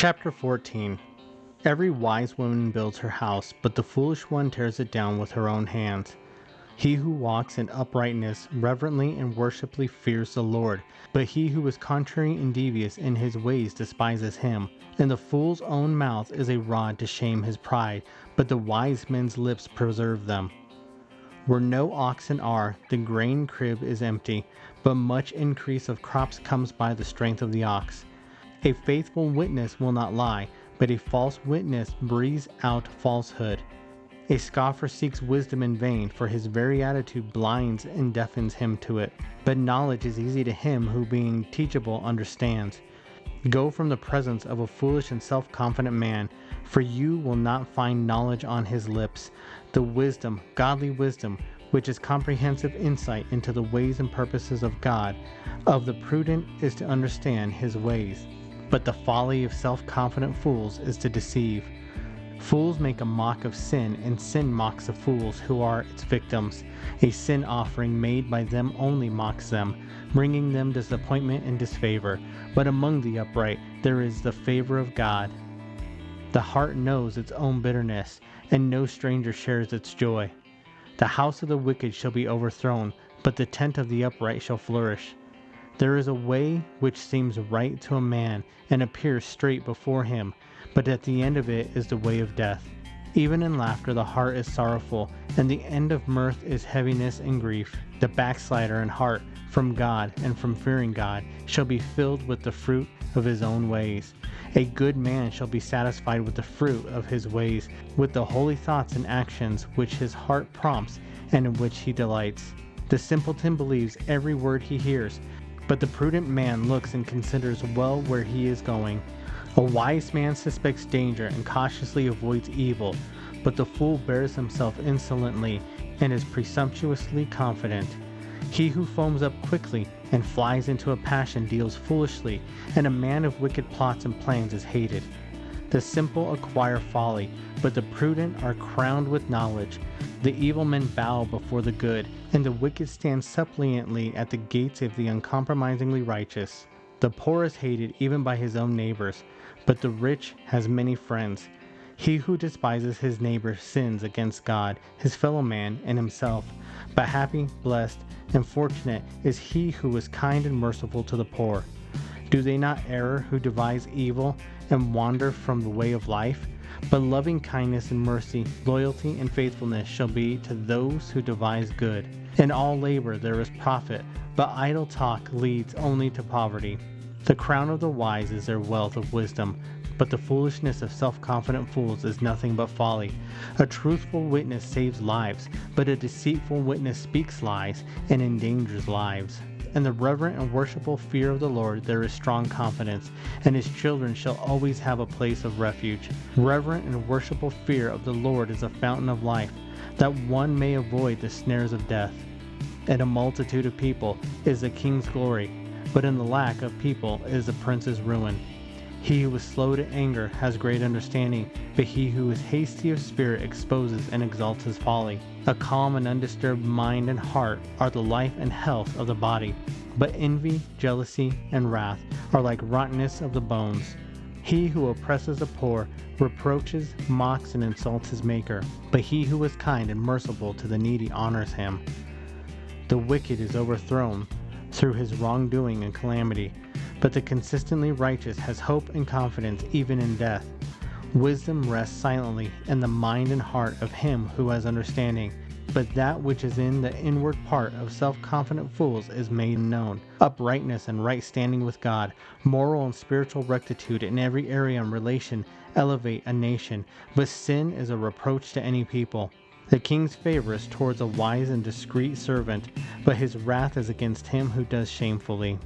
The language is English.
Chapter 14. Every wise woman builds her house, but the foolish one tears it down with her own hands. He who walks in uprightness reverently and worshipfully fears the Lord, but he who is contrary and devious in his ways despises him. And the fool's own mouth is a rod to shame his pride, but the wise men's lips preserve them. Where no oxen are, the grain crib is empty, but much increase of crops comes by the strength of the ox. A faithful witness will not lie, but a false witness breathes out falsehood. A scoffer seeks wisdom in vain, for his very attitude blinds and deafens him to it. But knowledge is easy to him who, being teachable, understands. Go from the presence of a foolish and self-confident man, for you will not find knowledge on his lips. The wisdom, godly wisdom, which is comprehensive insight into the ways and purposes of God, of the prudent is to understand his ways. But the folly of self-confident fools is to deceive. Fools make a mock of sin, and sin mocks the fools who are its victims. A sin offering made by them only mocks them, bringing them disappointment and disfavor. But among the upright there is the favor of God. The heart knows its own bitterness, and no stranger shares its joy. The house of the wicked shall be overthrown, but the tent of the upright shall flourish. There is a way which seems right to a man, and appears straight before him, but at the end of it is the way of death. Even in laughter the heart is sorrowful, and the end of mirth is heaviness and grief. The backslider in heart from God and from fearing God shall be filled with the fruit of his own ways. A good man shall be satisfied with the fruit of his ways, with the holy thoughts and actions which his heart prompts and in which he delights. The simpleton believes every word he hears, but the prudent man looks and considers well where he is going. A wise man suspects danger and cautiously avoids evil, but the fool bears himself insolently and is presumptuously confident. He who foams up quickly and flies into a passion deals foolishly, and a man of wicked plots and plans is hated. The simple acquire folly, but the prudent are crowned with knowledge. The evil men bow before the good, and the wicked stand suppliantly at the gates of the uncompromisingly righteous. The poor is hated even by his own neighbors, but the rich has many friends. He who despises his neighbor sins against God, his fellow man, and himself. But happy, blessed, and fortunate is he who is kind and merciful to the poor. Do they not err who devise evil and wander from the way of life? But loving kindness and mercy, loyalty and faithfulness shall be to those who devise good. In all labor there is profit, but idle talk leads only to poverty. The crown of the wise is their wealth of wisdom, but the foolishness of self-confident fools is nothing but folly. A truthful witness saves lives, but a deceitful witness speaks lies and endangers lives. In the reverent and worshipful fear of the Lord there is strong confidence, and his children shall always have a place of refuge. Reverent and worshipful fear of the Lord is a fountain of life, that one may avoid the snares of death. In a multitude of people is the king's glory, but in the lack of people is the prince's ruin. He who is slow to anger has great understanding, but he who is hasty of spirit exposes and exalts his folly. A calm and undisturbed mind and heart are the life and health of the body, but envy, jealousy, and wrath are like rottenness of the bones. He who oppresses the poor reproaches, mocks, and insults his maker, but he who is kind and merciful to the needy honors him. The wicked is overthrown through his wrongdoing and calamity, but the consistently righteous has hope and confidence even in death. Wisdom rests silently in the mind and heart of him who has understanding, but that which is in the inward part of self-confident fools is made known. Uprightness and right standing with God, moral and spiritual rectitude in every area and relation elevate a nation, but sin is a reproach to any people. The king's favor is towards a wise and discreet servant, but his wrath is against him who does shamefully.